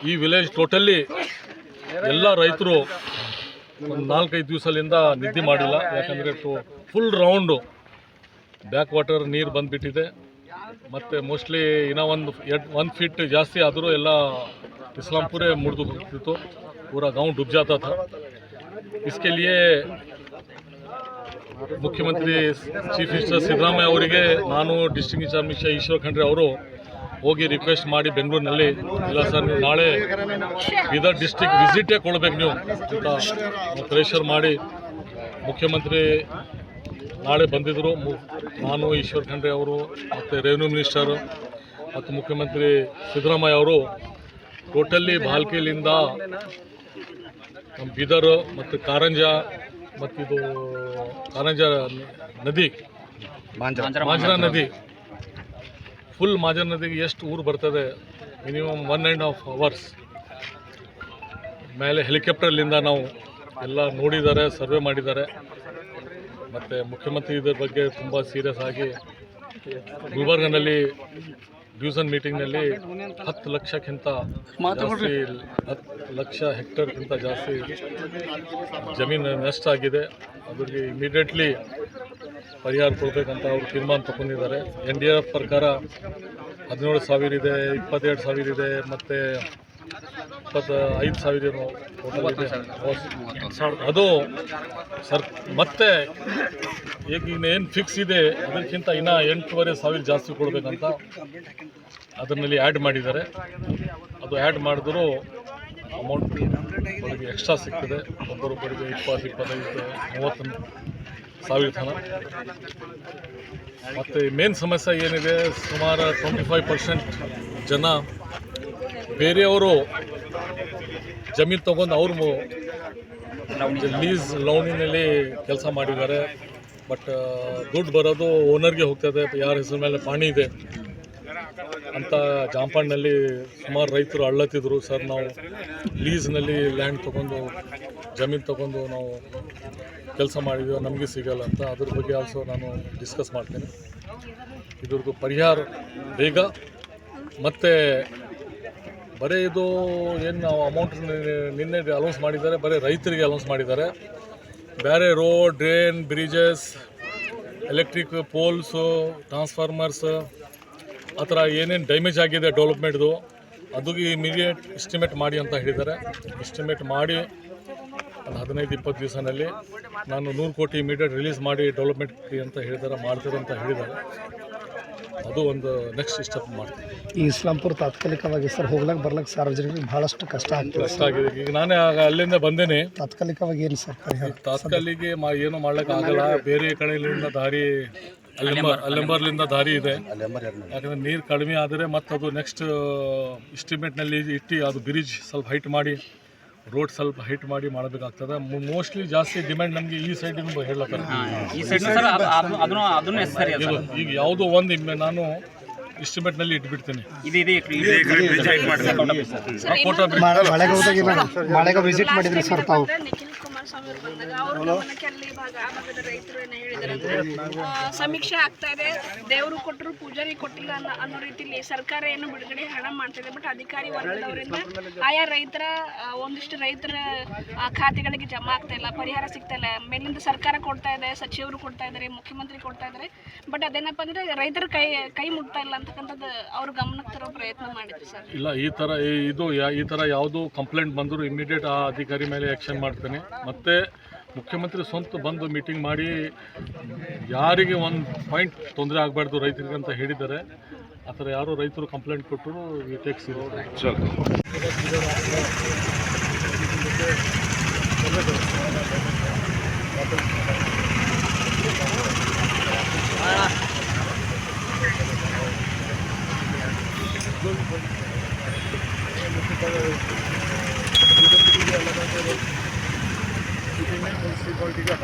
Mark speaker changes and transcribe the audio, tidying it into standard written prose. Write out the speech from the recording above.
Speaker 1: ಈ village totally ಎಲ್ಲ ರೈತರು ಒಂದು 4-5 ದಿವಸದಿಂದ ನಿದ್ದೆ ಮಾಡಿಲ್ಲ. ಯಾಕಂದರೆ ಫುಲ್ ರೌಂಡು ಬ್ಯಾಕ್ ವಾಟರ್ ನೀರು ಬಂದುಬಿಟ್ಟಿದೆ. ಮತ್ತು ಮೋಸ್ಟ್ಲಿ ಇನ್ನೂ 1 ಫೀಟ್ ಜಾಸ್ತಿ ಆದರೂ ಎಲ್ಲ इस्लामपुरे मुर्दू तो पूरा गांव डूब जाता था. इसके लिए मुख्यमंत्री चीफ मिनिस्टर सिद्धरामಯ್ಯ ಅವರಿಗೆ ನಾನು district in charge minister Eshwar Khandre ಅವರು ಹೋಗಿ ರಿಕ್ವೆಸ್ಟ್ ಮಾಡಿ ಬೆಂಗಳೂರಿನಲ್ಲಿ ಇಲ್ಲ ಸರ್ ನೀವು ನಾಳೆ ಬೀದರ್ ಡಿಸ್ಟ್ರಿಕ್ಟ್ ವಿಸಿಟೇ ಕೊಡಬೇಕು ನೀವು ಅಂತ ಪ್ರೆಷರ್ ಮಾಡಿ ಮುಖ್ಯಮಂತ್ರಿ ನಾಳೆ ಬಂದಿದ್ದರು. ನಾನು ಈಶ್ವರ್ ಖಂಡ್ರೆ ಅವರು ಮತ್ತು ರೆವೆನ್ಯೂ ಮಿನಿಸ್ಟರು ಮತ್ತು ಮುಖ್ಯಮಂತ್ರಿ ಸಿದ್ದರಾಮಯ್ಯ ಅವರು ಟೋಟಲಿ ಬಾಲ್ಕಿಲಿಂದ ನಮ್ಮ ಬೀದರ್ ಮತ್ತು ಕಾರಂಜ ಮತ್ತು ಇದು ಕಾರಂಜ ನದಿ ಮಾಂಜರಾ ನದಿ ಫುಲ್ ಮಾಂಜರಾ ನದಿಗೆ ಎಷ್ಟು ಊರು ಬರ್ತದೆ ಮಿನಿಮಮ್ 1.5 ಅವರ್ಸ್ ಮೇಲೆ ಹೆಲಿಕಾಪ್ಟರ್ಲಿಂದ ನಾವು ಎಲ್ಲ ನೋಡಿದ್ದಾರೆ, ಸರ್ವೆ ಮಾಡಿದ್ದಾರೆ. ಮತ್ತು ಮುಖ್ಯಮಂತ್ರಿ ಇದರ ಬಗ್ಗೆ ತುಂಬ ಸೀರಿಯಸ್ ಆಗಿ ಗುಲ್ಬರ್ಗನಲ್ಲಿ ಡಿವಿಷನ್ ಮೀಟಿಂಗ್ನಲ್ಲಿ 10 ಲಕ್ಷಕ್ಕಿಂತ ಜಾಸ್ತಿ 10 ಲಕ್ಷ ಹೆಕ್ಟೇರ್ಗಿಂತ ಜಾಸ್ತಿ ಜಮೀನು ನಷ್ಟ ಆಗಿದೆ. ಅದರಲ್ಲಿ ಇಮಿಡಿಯೇಟ್ಲಿ ಪರಿಹಾರ ಕೊಡಬೇಕಂತ ಅವರು ತೀರ್ಮಾನ ತಗೊಂಡಿದ್ದಾರೆ. NDRF ಪ್ರಕಾರ 17,000 ಇದೆ, 22,000 ಇದೆ, ಮತ್ತು 25,000 ಟೋಟಲ್ ಇದೆ. ಅದು ಮತ್ತೆ ಈಗ ಏನು ಫಿಕ್ಸ್ ಇದೆ ಅದಕ್ಕಿಂತ ಇನ್ನೂ 8,500 ಜಾಸ್ತಿ ಕೊಡಬೇಕಂತ ಅದರಲ್ಲಿ ಆ್ಯಡ್ ಮಾಡಿದ್ದಾರೆ. ಅದು ಆ್ಯಡ್ ಮಾಡಿದ್ರು ಅಮೌಂಟ್ ಅವರಿಗೆ ಎಕ್ಸ್ಟ್ರಾ ಸಿಗ್ತದೆ. ಒಬ್ಬರೊಬ್ಬರಿಗೆ 20, 25, 30,000 ತನಕ. ಮತ್ತು ಮೇನ್ ಸಮಸ್ಯೆ ಏನಿದೆ, ಸುಮಾರು 25% ಜನ ಬೇರೆಯವರು ಜಮೀನು ತೊಗೊಂಡು ಅವರು ಲೀಸ್ ಲೌನಿನಲ್ಲಿ ಕೆಲಸ ಮಾಡಿದ್ದಾರೆ. ಬಟ್ ದುಡ್ಡು ಬರೋದು ಓನರ್ಗೆ ಹೋಗ್ತದೆ. ಯಾರ ಹೆಸರು ಮೇಲೆ ಪಾಣಿ ಇದೆ ಅಂತ ಜಾಂಪಾಡ್ನಲ್ಲಿ ಸುಮಾರು ರೈತರು ಅಳ್ಳತ್ತಿದ್ರು. ಸರ್ ನಾವು ಲೀಸ್ನಲ್ಲಿ ಲ್ಯಾಂಡ್ ತೊಗೊಂಡು ಜಮೀನು ತೊಗೊಂಡು ನಾವು ಕೆಲಸ ಮಾಡಿದ್ದೀವಿ, ನಮಗೆ ಸಿಗಲ್ಲ ಅಂತ. ಅದ್ರ ಬಗ್ಗೆ ಆಲ್ಸೋ ನಾನು ಡಿಸ್ಕಸ್ ಮಾಡ್ತೀನಿ. ಇದ್ರದ್ದು ಪರಿಹಾರ ಬೇಗ ಮತ್ತು ಬರೀ ಇದು ಏನು ಅಮೌಂಟ್ ನಿನ್ನೆ ಅಲೌನ್ಸ್ ಮಾಡಿದ್ದಾರೆ, ಬರೀ ರೈತರಿಗೆ ಅಲೌನ್ಸ್ ಮಾಡಿದ್ದಾರೆ. ಬೇರೆ road, drain, bridges, electric polls, transformers ಆ ಥರ ಏನೇನು ಡ್ಯಾಮೇಜ್ ಆಗಿದೆ ಡೆವಲಪ್ಮೆಂಟ್ದು ಅದಕ್ಕೆ ಇಮಿಡಿಯೇಟ್ ಎಸ್ಟಿಮೇಟ್ ಮಾಡಿ ಅಂತ ಹೇಳಿದ್ದಾರೆ. ಎಸ್ಟಿಮೇಟ್ ಮಾಡಿ ಒಂದು 15-20 ದಿವಸದಲ್ಲಿ ನಾನು 100 ಕೋಟಿ ಇಮಿಡಿಯೇಟ್ ರಿಲೀಸ್ ಮಾಡಿ ಡೆವಲಪ್ಮೆಂಟ್ ಅಂತ ಹೇಳಿದ್ದಾರೆ, ಮಾಡ್ತಾರೆ ಅಂತ ಹೇಳಿದ್ದಾರೆ. ಅದು ಒಂದು ನೆಕ್ಸ್ಟ್ ಸ್ಟೆಪ್ ಮಾಡ್ತೀನಿ.
Speaker 2: ಈ ಇಸ್ಲಾಂಪುರ ತಾತ್ಕಾಲಿಕವಾಗಿ ಸರ್ ಹೋಗ್ಲಕ್ಕೆ ಬರ್ಲಕ್ಕೆ ಸಾರ್ವಜನಿಕರಿಗೆ ಭಾಳಷ್ಟು ಕಷ್ಟ
Speaker 1: ಆಗಿದೆ. ಈಗ ನಾನೇ ಅಲ್ಲಿಂದ ಬಂದೇನೆ.
Speaker 2: ತಾತ್ಕಾಲಿಕವಾಗಿ ಏನು ಸರ್ ಪರಿಹಾರ?
Speaker 1: ತಾತ್ಕಾಲಿಕ ಏನು ಮಾಡ್ಲಿಕ್ಕೆ ಆಗಲ್ಲ. ಬೇರೆ ಕಡೆಯಿಂದ ದಾರಿ ಅಲ್ಲೆಂಬರ್ಲಿಂದ ದಾರಿ ಇದೆ. ಯಾಕಂದರೆ ನೀರು ಕಡಿಮೆ ಆದರೆ ಮತ್ತು ಅದು ನೆಕ್ಸ್ಟ್ ಎಸ್ಟಿಮೇಟ್ನಲ್ಲಿ ಇಟ್ಟು ಅದು ಬ್ರಿಡ್ಜ್ ಸ್ವಲ್ಪ ಹೈಟ್ ಮಾಡಿ, ರೋಡ್ ಸ್ವಲ್ಪ ಹೈಟ್ ಮಾಡಿ ಮಾಡಬೇಕಾಗ್ತದೆ. ಮೋಸ್ಟ್ಲಿ ಜಾಸ್ತಿ ಡಿಮ್ಯಾಂಡ್ ನಮಗೆ ಈ ಸೈಡಿನ ಹೇಳತ್ತಾರೆ. ಈಗ ಯಾವುದೋ ಒಂದು ನಾನು ಎಸ್ಟಿಮೇಟ್ನಲ್ಲಿ ಇಟ್ಬಿಡ್ತೀನಿ.
Speaker 2: ಮಳೆಗಾಲ ವಿಸಿಟ್ ಮಾಡಿದ್ರಿ ಸರ್ ತಾವು?
Speaker 3: ಸಮೀಕ್ಷೆ ಆಗ್ತಾ ಇದೆ. ದೇವರು ಕೊಟ್ಟರು ಪೂಜಾರಿ ಕೊಟ್ಟಿಲ್ಲ ಅನ್ನೋ ರೀತಿಯಲ್ಲಿ ಸರ್ಕಾರ ಏನು ಬಿಡುಗಡೆ ಹಣ ಮಾಡ್ತಿದೆ. ಬಟ್ ಅಧಿಕಾರಿ ವರ್ಗದವರಿಂದ ಆಯಾ ರೈತರ ಒಂದಿಷ್ಟು ರೈತರ ಖಾತೆಗಳಿಗೆ ಜಮಾ ಆಗ್ತಾ ಇಲ್ಲ, ಪರಿಹಾರ ಸಿಗ್ತಾ ಇಲ್ಲ. ಮೇಲಿಂದ ಸರ್ಕಾರ ಕೊಡ್ತಾ ಇದೆ, ಸಚಿವರು ಕೊಡ್ತಾ ಇದ್ದಾರೆ, ಮುಖ್ಯಮಂತ್ರಿ ಕೊಡ್ತಾ ಇದ್ದಾರೆ. ಬಟ್ ಅದೇನಪ್ಪ ಅಂದ್ರೆ ರೈತರ ಕೈ ಮುಟ್ತಾ ಇಲ್ಲ ಅಂತಕ್ಕಂಥದ್ದು ಅವ್ರ ಗಮನಕ್ಕೆ ತರೋ ಪ್ರಯತ್ನ ಮಾಡಿದ್ರು ಸರ್.
Speaker 1: ಇಲ್ಲ, ಈ ಥರ ಯಾವುದು ಕಂಪ್ಲೇಂಟ್ ಬಂದರೂ ಇಮಿಡಿಯೇಟ್ ಆ ಅಧಿಕಾರಿ ಮೇಲೆ ಆ್ಯಕ್ಷನ್ ಮಾಡ್ತೇನೆ. ಮತ್ತು ಮುಖ್ಯಮಂತ್ರಿ ಸ್ವಂತ ಬಂದು ಮೀಟಿಂಗ್ ಮಾಡಿ ಯಾರಿಗೆ ಒಂದು ಪಾಯಿಂಟ್ ತೊಂದರೆ ಆಗಬಾರ್ದು ರೈತರಿಗೆ ಅಂತ ಹೇಳಿದ್ದಾರೆ. ಆ ಥರ ಯಾರು ರೈತರು ಕಂಪ್ಲೇಂಟ್ ಕೊಟ್ಟರು ಟೇಕ್ಸ್ म्यूनसिपालिटी का